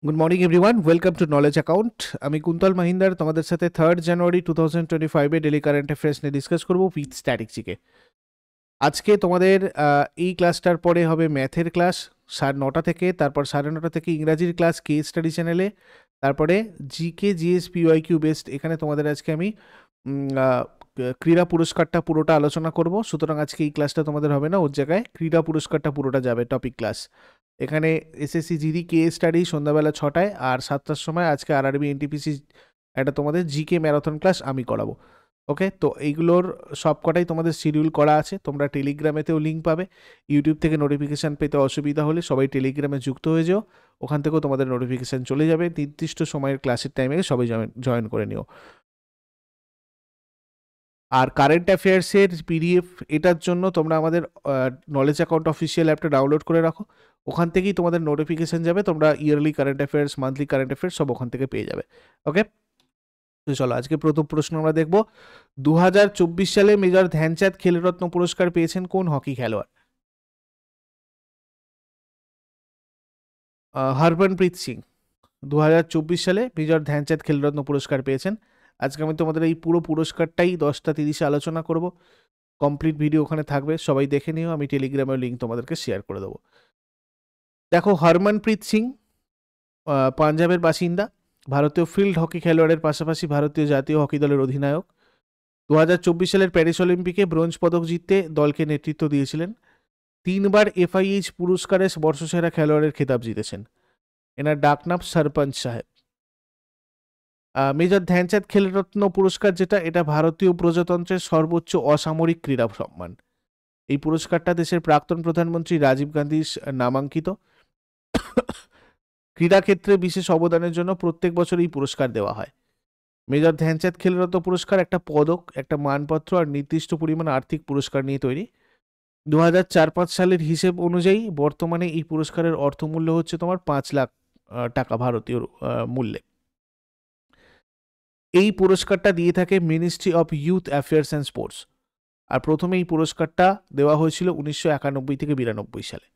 Good morning everyone, welcome to knowledge account. আমি কুন্তল মহিন্দার তোমাদের সাথে 3 জানুয়ারি 2025 ডেলি কারেন্ট অ্যাফেয়ার্স নিয়ে ডিসকাস করবো উইথ স্ট্যাটিকজিকে। আজকে তোমাদের এই ক্লাসটার পরে হবে ম্যাথের ক্লাস 9:30 থেকে, তারপর 9:30 থেকে ইংরাজির ক্লাস কে স্টাডি চ্যানেলে, তারপরে জিকে জিএস পিওয়াইকিউ বেসড এখানে তোমাদের আজকে আমি ক্রীড়া পুরস্কারটা পুরোটা আলোচনা করব। সুতরাং আজকে এই ক্লাসটা তোমাদের হবে না, ওর জায়গায় ক্রীড়া পুরস্কারটা পুরোটা যাবে টপিক ক্লাস। এখানে এসএসসি জিডি কে স্টাডি সন্ধ্যাবেলা 6টায়, আর 7টার সময় আজকে আরআরবি এনটিপিসি একটা তোমাদের জিকে ম্যারাথন ক্লাস আমি করাবো। ওকে, তো এইগুলোর সবকটাই তোমাদের শিডিউল করা আছে, তোমরা টেলিগ্রামেতেও লিঙ্ক পাবে। ইউটিউব থেকে নোটিফিকেশান পেতে অসুবিধা হলে সবাই টেলিগ্রামে যুক্ত হয়ে যাও, ওখান থেকেও তোমাদের নোটিফিকেশান চলে যাবে। নির্দিষ্ট সময়ের ক্লাসের টাইমে সবাই জয়েন করে নিও। আর কারেন্ট অ্যাফেয়ার্সের পিডিএফ এটার জন্য তোমরা আমাদের নলেজ অ্যাকাউন্ট অফিসিয়াল অ্যাপটা ডাউনলোড করে রাখো, ওখান থেকেই তোমাদের নোটিফিকেশান যাবে, তোমরা yearly current affairs, monthly current affairs সব ওখান থেকে পেয়ে যাবে। ওকে, তো চলো আজকে প্রথম প্রশ্ন আমরা দেখব। 2024 সালে মেজর ধ্যানচাঁদ খেলরত্ন পুরস্কার পেয়েছেন কোন হকি খেলোয়াড়? হরমনপ্রীত সিং 2024 সালে মেজর ধ্যানচাঁদ খেলরত্ন পুরস্কার পেয়েছেন। আজকে আমি তোমাদের এই পুরো পুরস্কারটাই 10:30 আলোচনা করব। কমপ্লিট ভিডিও ওখানে থাকবে, সবাই দেখে নিও, আমি টেলিগ্রামের লিঙ্ক তোমাদেরকে শেয়ার করে দেবো। দেখো, হরমনপ্রীত সিং পাঞ্জাবের বাসিন্দা, ভারতীয় ফিল্ড হকি খেলোয়াড়ের পাশাপাশি ভারতীয় জাতীয় হকি দলের অধিনায়ক। 2024 সালের প্যারিস অলিম্পিকে ব্রোঞ্জ পদক জিততে দলকে নেতৃত্ব দিয়েছিলেন। 3বার এফআইএইচ পুরস্কারে বর্ষসেরা খেলোয়াড়ের খেতাব জিতেছেন। এনার ডাকনাম সরপঞ্চ সাহেব। মেজর ধ্যানচাঁদ খেলরত্ন পুরস্কার যেটা, এটা ভারতীয় প্রজাতন্ত্রের সর্বোচ্চ অসামরিক ক্রীড়া সম্মান। এই পুরস্কারটা দেশের প্রাক্তন প্রধানমন্ত্রী রাজীব গান্ধীর নামাঙ্কিত। ক্রীড়াক্ষেত্রে বিশেষ অবদানের জন্য প্রত্যেক বছর এই পুরস্কার দেওয়া হয়। মেজর ধ্যানচাঁদ খেলরত্ন পুরস্কার একটা পদক, একটা মানপত্র আর নির্দিষ্ট পরিমাণ আর্থিক পুরস্কার নিয়ে তৈরি। 2004-05 সালের হিসেব অনুযায়ী বর্তমানে এই পুরস্কারের অর্থমূল্য হচ্ছে তোমার 5 লাখ টাকা ভারতীয় মূল্যে। এই পুরস্কারটা দিয়ে থাকে Ministry of Youth Affairs and Sports. আর প্রথমে এই পুরস্কারটা দেওয়া হয়েছিল 1991 থেকে 92 সালে।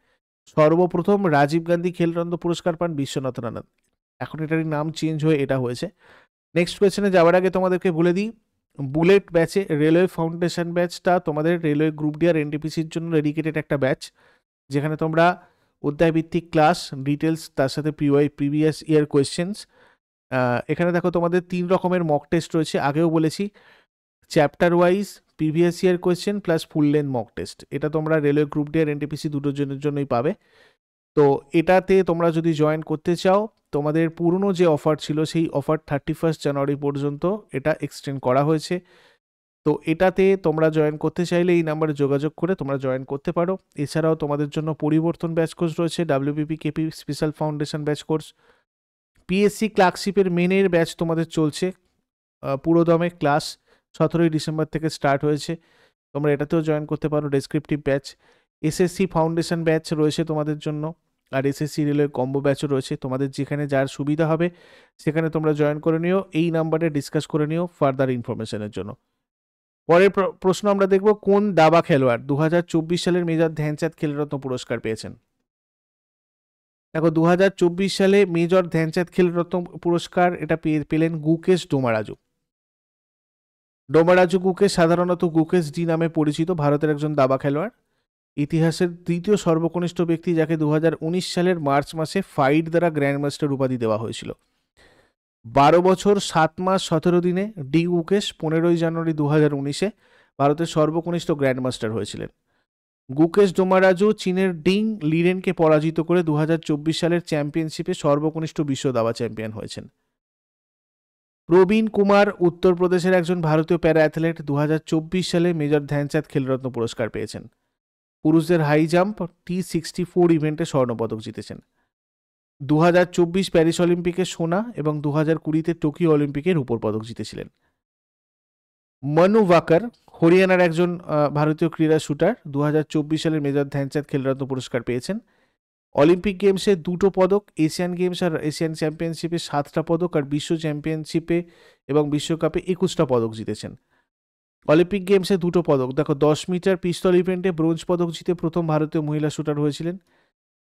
সর্বপ্রথম রাজীব গান্ধী খেলরত্ন পুরস্কার পান বিশ্বনাথ আনন্দ, এখন এটারই নাম চেঞ্জ হয়ে এটা হয়েছে। নেক্সট কোয়েশ্চেনে যাওয়ার আগে তোমাদেরকে বলে দিই, বুলেট ব্যাচে রেলওয়ে ফাউন্ডেশন ব্যাচটা তোমাদের রেলওয়ে গ্রুপ ডি আর এনটিপিসির জন্য ডেডিকেটেড একটা ব্যাচ, যেখানে তোমরা অধ্যায়ভিত্তিক ক্লাস ডিটেলস, তার সাথে প্রিভিয়াস ইয়ার কোয়েশ্চেন্স। এখানে দেখো তোমাদের 3 রকমের মক টেস্ট রয়েছে, আগেও বলেছি। Chapter wise previous year question plus full length mock test, এটা তোমরা রেলওয়ে গ্রুপ ডি আর এনটিপিসি দুটোর জন্যই পাবে। তো এটাতে তোমরা যদি জয়েন করতে চাও, তোমাদের পুরনো যে অফার ছিল সেই অফার 31 জানুয়ারি পর্যন্ত এটা এক্সটেন্ড করা হয়েছে। তো এটাতে তোমরা জয়েন করতে চাইলে এই নাম্বারে যোগাযোগ করে তোমরা জয়েন করতে পারো। এছাড়াও তোমাদের জন্য পরিবর্তন ব্যাচ কোর্স রয়েছে, WBP KP special foundation batch course. PSC ক্লার্কশিপের মেনের ব্যাচ তোমাদের চলছে পুরোদমে, ক্লাস 17ই ডিসেম্বর থেকে স্টার্ট হয়েছে, তোমরা এটাতেও জয়েন করতে পারো, descriptive batch. SSC foundation batch রয়েছে তোমাদের জন্য, আর এসএসসি রেলওয়ে কম্বো ব্যাচও রয়েছে। তোমাদের যেখানে যার সুবিধা হবে সেখানে তোমরা জয়েন করে নিও, এই নাম্বারে ডিসকাস করে নিও ফার্দার ইনফরমেশনের জন্য। পরের প্রশ্ন আমরা দেখব, কোন দাবা খেলোয়াড় 2024 সালের মেজর ধ্যানচাঁদ খেলরত্ন পুরস্কার পেয়েছেন? দেখো, 2024 সালে মেজর ধ্যানচাঁদ খেলরত্ন পুরস্কার এটা পেলেন গুকেশ ডোমারাজু। ডোমারাজু গুকেশ সাধারণত গুকেশ ডি নামে পরিচিত, ভারতের একজন দাবা খেলোয়াড়, ইতিহাসের দ্বিতীয় সর্বকনিষ্ঠ ব্যক্তি, যাকে 2019 সালের মার্চ মাসে ফাইট দ্বারা গ্র্যান্ড মাস্টার উপাধি দেওয়া হয়েছিল। 12 বছর 7 মাস 17 দিনে ডি গুকেশ 15ই জানুয়ারি 2019-এ ভারতের সর্বকনিষ্ঠ গ্র্যান্ড মাস্টার হয়েছিলেন। গুকেশ ডোমারাজু চীনের ডিং লিরেনকে পরাজিত করে 2024 সালের চ্যাম্পিয়নশিপে সর্বকনিষ্ঠ বিশ্ব দাবা চ্যাম্পিয়ন হয়েছেন। প্রবীণ কুমার উত্তরপ্রদেশের একজন ভারতীয় প্যারা অ্যাথলেট, 2024 সালে মেজর ধ্যানচাঁদ খেলরত্ন পুরস্কার পেয়েছেন। পুরুষদের হাই জাম্প T64 ইভেন্টে স্বর্ণপদক জিতেছেন। 2024 প্যারিস অলিম্পিকে সোনা এবং 2020-তে টোকিও অলিম্পিকে রূপোর পদক জিতেছিলেন। মনু ওয়াকার হরিয়ানার একজন ভারতীয় ক্রীড়া শুটার, 2024 সালের মেজর ধ্যানচাঁদ খেলরত্ন পুরস্কার পেয়েছেন। অলিম্পিক গেমসে 2টো পদক, এশিয়ান গেমস আর এশিয়ান চ্যাম্পিয়নশিপে 7টা পদক, আর বিশ্ব চ্যাম্পিয়নশিপে এবং বিশ্বকাপে 21টা পদক জিতেছেন। অলিম্পিক গেমসে 2টো পদক, দেখো 10 মিটার পিস্তল ইভেন্টে ব্রোঞ্জ পদক জিতে প্রথম ভারতীয় মহিলা শুটার হয়েছিলেন।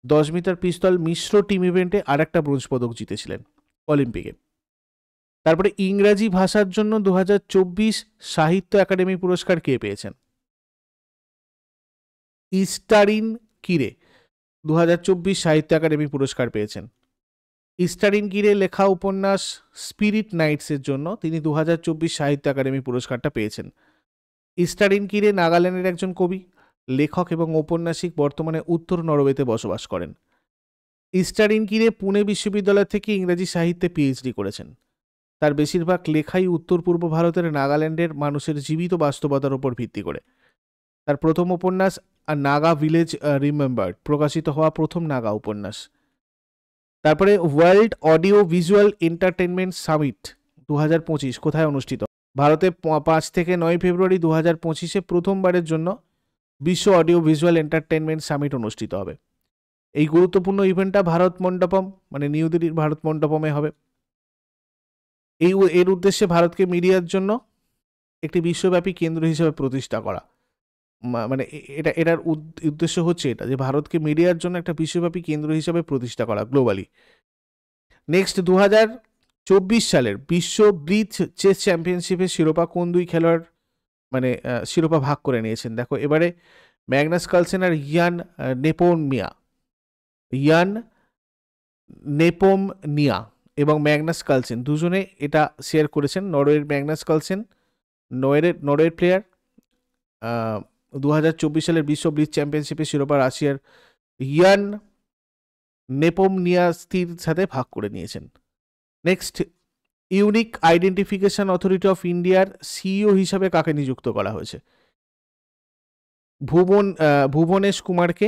10 মিটার পিস্তল মিশ্র টিম ইভেন্টে আরেকটা ব্রোঞ্জ পদক জিতেছিলেন অলিম্পিকে। তারপরে ইংরাজি ভাষার জন্য 2024 সাহিত্য একাডেমি পুরস্কার কে পেয়েছেন? ইস্টারিন কিরে 2024 সাহিত্য একাডেমি পুরস্কার পেয়েছেন। ইস্টারিন কিরে লেখা উপন্যাস স্পিরিট নাইটসের জন্য তিনি 2024 সাহিত্য একাডেমি পুরস্কারটা পেয়েছেন। ইস্টারিন কিরে নাগাল্যান্ডের একজন কবি, লেখক এবং ঔপন্যাসিক, বর্তমানে উত্তর নরওয়েতে বসবাস করেন। ইস্টারিন কিরে পুনে বিশ্ববিদ্যালয় থেকে ইংরেজি সাহিত্যে পিএইচডি করেছেন। তার বেশিরভাগ লেখাই উত্তর পূর্ব ভারতের নাগাল্যান্ডের মানুষের জীবিত বাস্তবতার উপর ভিত্তি করে। তার প্রথম উপন্যাস নাগা ভিলেজ রিমেম্বার্ড প্রকাশিত হওয়া প্রথম নাগা উপন্যাস। তারপরে world audio visual entertainment summit 2025 কোথায় অনুষ্ঠিত? ভারতে 5 থেকে 9 ফেব্রুয়ারি 2025 প্রথমবারের জন্য বিশ্ব অডিও ভিজুয়াল এন্টারটেনমেন্ট সামিট অনুষ্ঠিত হবে। এই গুরুত্বপূর্ণ ইভেন্টটা ভারত মণ্ডপম মানে নিউ দিল্লির ভারত মণ্ডপমে হবে। এর উদ্দেশ্যে ভারতকে মিডিয়ার জন্য একটি বিশ্বব্যাপী কেন্দ্র হিসেবে প্রতিষ্ঠা করা। মানে এটার উদ্দেশ্য হচ্ছে এটা যে ভারতকে মিডিয়ার জন্য একটা বিশ্বব্যাপী কেন্দ্র হিসেবে প্রতিষ্ঠা করা গ্লোবালি। নেক্সট 2024 সালের বিশ্ব ব্রিজ চেস চ্যাম্পিয়নশিপের শিরোপা কোন দুই খেলোয়াড় মানে শিরোপা ভাগ করে নিয়েছেন? দেখো এবারে ম্যাগনাস কার্লসেন আর ইয়ান নেপোমনিয়া এবং ম্যাগনাস কার্লসেন দুজনে এটা শেয়ার করেছেন। নরওয়ের ম্যাগনাস কার্লসেন নরওয়ের প্লেয়ার 2024 সালের বিশ্ব ব্রিজ চ্যাম্পিয়নশিপের শিরোপা রাশিয়ার ইয়ান নেপোমনিয়াস্তির সাথে ভাগ করে নিয়েছেন। Next, unique identification authority of ইন্ডিয়ার সিইও হিসাবে কাকে নিযুক্ত করা হয়েছে? ভুবনেশ কুমারকে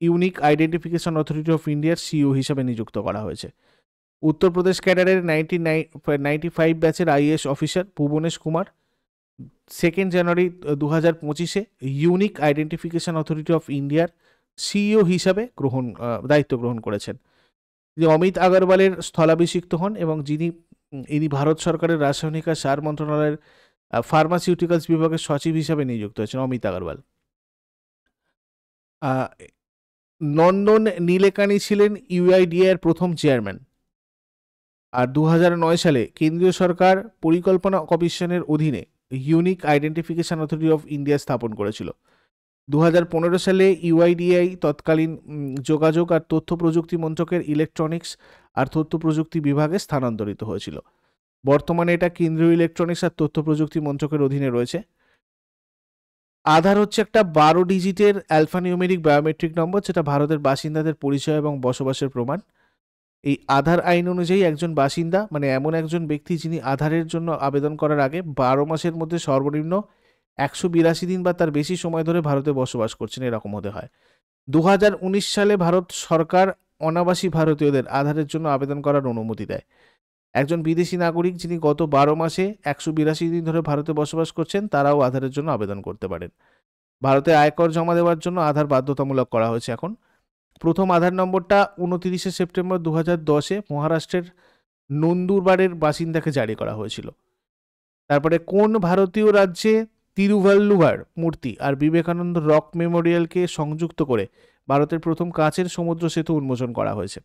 ইউনিক আইডেন্টিফিকেশন অথরিটি অফ ইন্ডিয়ার সিইও হিসাবে নিযুক্ত করা হয়েছে। উত্তরপ্রদেশ ক্যাডারের 1995 ব্যাচের আইএএস অফিসার ভুবনেশ কুমার 2 জানুয়ারি 2025 ইউনিক আইডেন্টিফিকেশন অথরিটি অফ ইন্ডিয়ার সিইও হিসাবে দায়িত্ব গ্রহণ করেছেন। অমিত আগরওয়ালের স্থলাভিষিক্ত হন এবং ইনি ভারত সরকারের রাসায়নিক আর সার মন্ত্রণালয়ের ফার্মাসিউটিক্যালস বিভাগের সচিব হিসাবে নিযুক্ত হয়েছেন অমিত আগরওয়াল। নন্দন নীলেকানি ছিলেন ইউআইডিএ এর প্রথম চেয়ারম্যান। আর 2009 সালে কেন্দ্রীয় সরকার পরিকল্পনা কমিশনের অধীনে unique identification authority of India স্থাপন করেছিল। 2015 সালে ইউআইডিএআই তৎকালীন যোগাযোগ আর তথ্য প্রযুক্তি মন্ত্রকের ইলেকট্রনিক্স আর তথ্য প্রযুক্তি বিভাগে স্থানান্তরিত হয়েছিল। বর্তমানে এটা কেন্দ্রীয় ইলেকট্রনিক্স আর তথ্য প্রযুক্তি মন্ত্রকের অধীনে রয়েছে। আধার হচ্ছে একটা 12 ডিজিটের অ্যালফানিউমেরিক বায়োমেট্রিক নম্বর, যেটা ভারতের বাসিন্দাদের পরিচয় এবং বসবাসের প্রমাণ। এই আধার আইন অনুযায়ী একজন বাসিন্দা মানে এমন একজন ব্যক্তি যিনি আধারের জন্য আবেদন করার আগে 12 মাসের মধ্যে সর্বনিম্ন 182 দিন বা তার বেশি সময় ধরে ভারতে বসবাস করছেন, এরকম হতে হয়। 2019 সালে ভারত সরকার অনাবাসী ভারতীয়দের আধারের জন্য আবেদন করার অনুমতি দেয়। একজন বিদেশি নাগরিক যিনি গত 12 মাসে 182 দিন ধরে ভারতে বসবাস করছেন তারাও আধারের জন্য আবেদন করতে পারেন। ভারতে আয়কর জমা দেওয়ার জন্য আধার বাধ্যতামূলক করা হয়েছে এখন। প্রথম আধার নম্বরটা 29 সেপ্টেম্বর 2010 মহারাষ্ট্রের নন্দুরবারের বাসিন্দাকে জারি করা হয়েছিল। তারপরে কোন ভারতীয় রাজ্যে তিরুভাল্লুভার মূর্তি আর বিবেকানন্দ রক মেমোরিয়ালকে সংযুক্ত করে ভারতের প্রথম কাঁচের সমুদ্র সেতু উন্মোচন করা হয়েছে?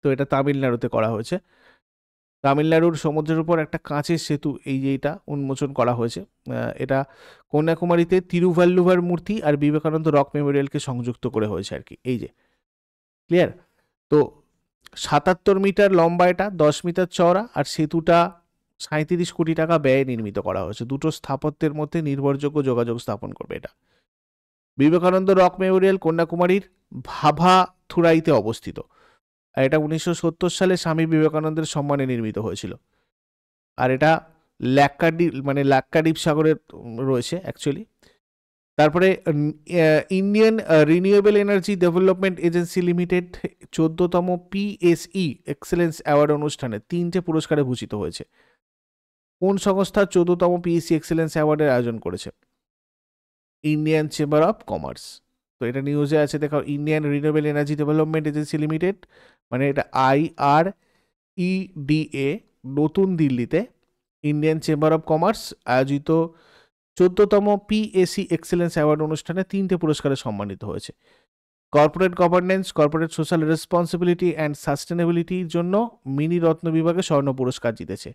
তো এটা তামিলনাড়ুতে করা হয়েছে। তামিলনাড়ুর সমুদ্রের উপর একটা কাঁচের সেতু এইটা উন্মোচন করা হয়েছে। এটা কন্যাকুমারীতে তিরুভাল্লুভার মূর্তি আর বিবেকানন্দ রক মেমোরিয়ালকে সংযুক্ত করে হয়েছে আর কি। এই যে ক্লিয়ার। তো 77 মিটার লম্বা, এটা 10 মিটার চওড়া, আর সেতুটা 37 কোটি টাকা ব্যয়ে নির্মিত করা হয়েছে। দুটো স্থাপত্যের মধ্যে নির্ভরযোগ্য যোগাযোগ স্থাপন করবে এটা। বিবেকানন্দ রক মেমোরিয়াল কন্যাকুমারীর ভাভাথুরাইতে অবস্থিত। আর এটা 1970 সালে স্বামী বিবেকানন্দের সম্মানে নির্মিত হয়েছিল। আর এটা লাক্কাদ্বীপ সাগরে রয়েছে অ্যাকচুয়ালি। তারপরে Indian Renewable Energy Development Agency Limited 14তম পিএসই এক্সেলেন্স অ্যাওয়ার্ড অনুষ্ঠানে 3টে পুরস্কারে ভূষিত হয়েছে। কোন সংস্থা 14তম পিএসই এক্সেলেন্স অ্যাওয়ার্ডের আয়োজন করেছে? Indian chamber of commerce. তো এটা নিউজে আছে, দেখো, Indian Renewable Energy Development Agency limited মানে এটা IREDA নতুন দিল্লিতে ইন্ডিয়ান চেম্বার অফ কমার্স আয়োজিত 14তম পিএসি এক্সেলেন্স অ্যাওয়ার্ড অনুষ্ঠানে 3টে পুরস্কারে সম্মানিত হয়েছে। Corporate governance, corporate social responsibility and সাস্টেনেবিলিটির জন্য মিনি রত্ন বিভাগে স্বর্ণ পুরস্কার জিতেছে।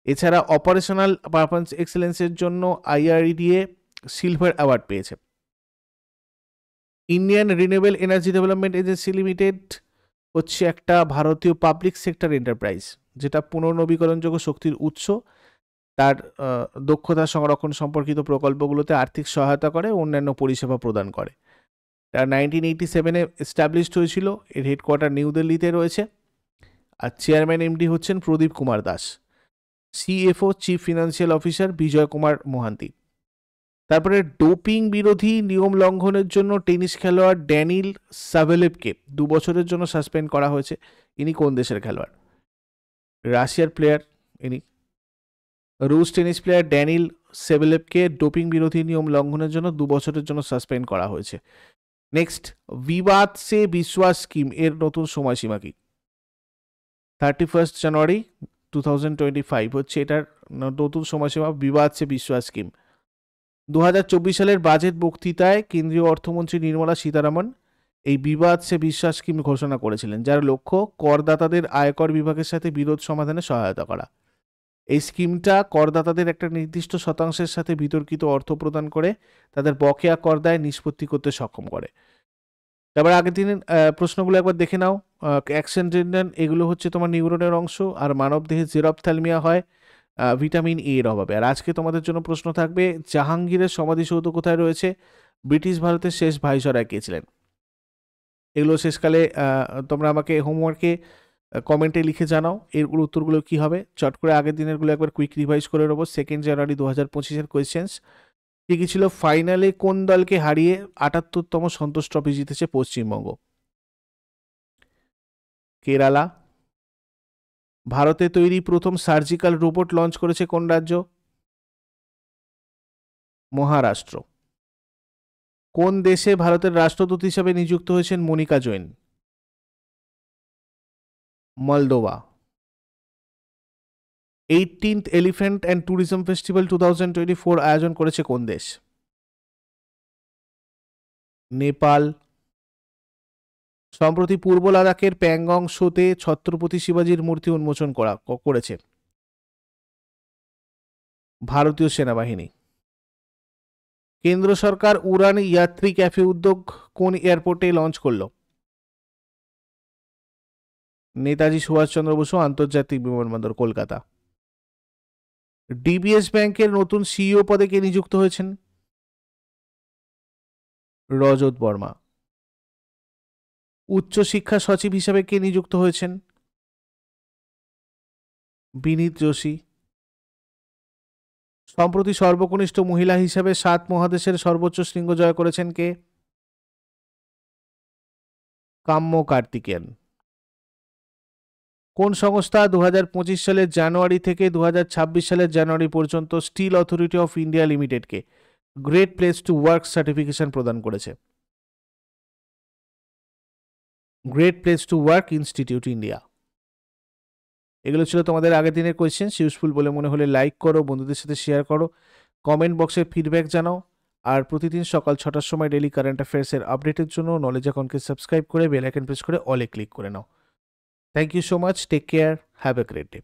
এছাড়া অপারেশনাল পারফরমেন্স এক্সেলেন্সের জন্য IREDA সিলভার অ্যাওয়ার্ড পেয়েছে। Indian Renewable Energy Development Agency limited হচ্ছে একটা ভারতীয় পাবলিক সেক্টর এন্টারপ্রাইজ, যেটা পুনর্নবীকরণযোগ্য শক্তির উৎস, তার দক্ষতা সংরক্ষণ সম্পর্কিত প্রকল্পগুলোতে আর্থিক সহায়তা করে, অন্যান্য পরিষেবা প্রদান করে। তার 1987-এ এস্টাবলিশড হয়েছিল। এর হেডকোয়ার্টার নিউ দিল্লিতে রয়েছে। আর চেয়ারম্যান MD হচ্ছেন Pradeep Kumar Das. CFO chief financial officer Bijay Kumar Mohanty. তারপরে ডোপিং বিরোধী নিয়ম লঙ্ঘনের জন্য টেনিস খেলোয়াড় ড্যানিল সাভেলেভকে 2 বছরের জন্য সাসপেন্ড করা হয়েছে। ইনি কোন দেশের খেলোয়াড়? রাশিয়ার প্লেয়ার ইনি। রুশ টেনিস প্লেয়ার ড্যানিল সেভেলেভকে ডোপিং বিরোধী নিয়ম লঙ্ঘনের জন্য 2 বছরের জন্য সাসপেন্ড করা হয়েছে। নেক্সট, বিবাদ সে বিশ্বাস স্কিম এর নতুন সময়সীমা কি? 31 জানুয়ারি 2025 হচ্ছে এটার নতুন সময়সীমা, বিবাদ সে বিশ্বাস স্কিম। 2024 সালের বাজেট বক্তৃতায় কেন্দ্রীয় অর্থমন্ত্রী নির্মলা সীতারামন এই বিবাদ সে বিশ্বাস স্কিম ঘোষণা করেছিলেন, যার লক্ষ্য করদাতাদের আয়কর বিভাগের সাথে বিরোধ সমাধানে সহায়তা করা। এই স্কিমটা করদাতাদের একটা নির্দিষ্ট শতাংশের সাথে বিতর্কিত অর্থ প্রদান করে তাদের বকেয়া কর দায় নিষ্পত্তি করতে সক্ষম করে। তারপর আগের দিনের প্রশ্নগুলো একবার দেখে নাও। অ্যাকশন টেন্ডন এগুলো হচ্ছে তোমার নিউরনের অংশ, আর মানবদেহে জেরপ্থ্যালমিয়া হয় ভিটামিন A এর অভাবে। আর আজকে তোমাদের জন্য প্রশ্ন থাকবে, জাহাঙ্গীরের সমাধিসৌধ কোথায় রয়েছে? ব্রিটিশ ভারতের শেষ ভাইসরয় কে ছিলেন? এগুলো শেষকালে তোমরা আমাকে হোমওয়ার্কে কমেন্টে লিখে জানাও এরগুলো উত্তরগুলো কী হবে। চট করে আগের দিনেরগুলো একবার কুইক রিভাইজ করে নেবো। 2 জানুয়ারি 2025-এর কোয়েশ্চেন্স কী কী ছিল? ফাইনালে কোন দলকে হারিয়ে 78তম সন্তোষ ট্রফি জিতেছে পশ্চিমবঙ্গ? কেরালা। ভারতে তৈরি প্রথম সার্জিক্যাল রোবট লঞ্চ করেছে কোন রাজ্য? মহারাষ্ট্র। কোন দেশে ভারতের রাষ্ট্রদূত হিসেবে নিযুক্ত হয়েছেন Monika Jain? Moldova. 18th elephant and tourism festival 2024 আয়োজন করেছে কোন দেশ? নেপাল। সম্প্রতি পূর্ব লাদাখের প্যাংগং শোতে ছত্রপতি শিবাজির মূর্তি উন্মোচন করেছে ভারতীয় সেনাবাহিনী। কেন্দ্র সরকার উড়ান যাত্রী ক্যাফে উদ্যোগ কোন এয়ারপোর্টে লঞ্চ করল? নেতাজি সুভাষচন্দ্র বসু আন্তর্জাতিক বিমানবন্দর, কলকাতা। DBS ব্যাংকের নতুন CEO পদে কে নিযুক্ত হয়েছেন? রজত বর্মা। উচ্চশিক্ষা সচিব হিসাবে কে নিযুক্ত হয়েছেন? বিনীত যোশী। সম্প্রতি সর্বকনিষ্ঠ মহিলা হিসাবে 7 মহাদেশের সর্বোচ্চ শৃঙ্গ জয় করেছেন কে? কাম্য কার্তিকেয়ন। কোন সংস্থা 2025 সালের জানুয়ারি থেকে 2026 সালের জানুয়ারি পর্যন্ত স্টিল অথরিটি অফ ইন্ডিয়া লিমিটেডকে Great Place to Work certification প্রদান করেছে? Great Place to Work Institute India. এগুলো ছিল তোমাদের আগের দিনের কোয়েশ্চেন। ইউজফুল বলে মনে হলে লাইক করো, বন্ধুদের সাথে শেয়ার করো, কমেন্ট বক্সে ফিডব্যাক জানাও। আর প্রতিদিন সকাল 6টার সময় ডেলি কারেন্ট অ্যাফেয়ার্সের আপডেটের জন্য নলেজ অ্যাকাউন্টকে সাবস্ক্রাইব করে বেল আইকন প্রেস করে অলে ক্লিক করে নাও। Thank you so much, take care, have a great day.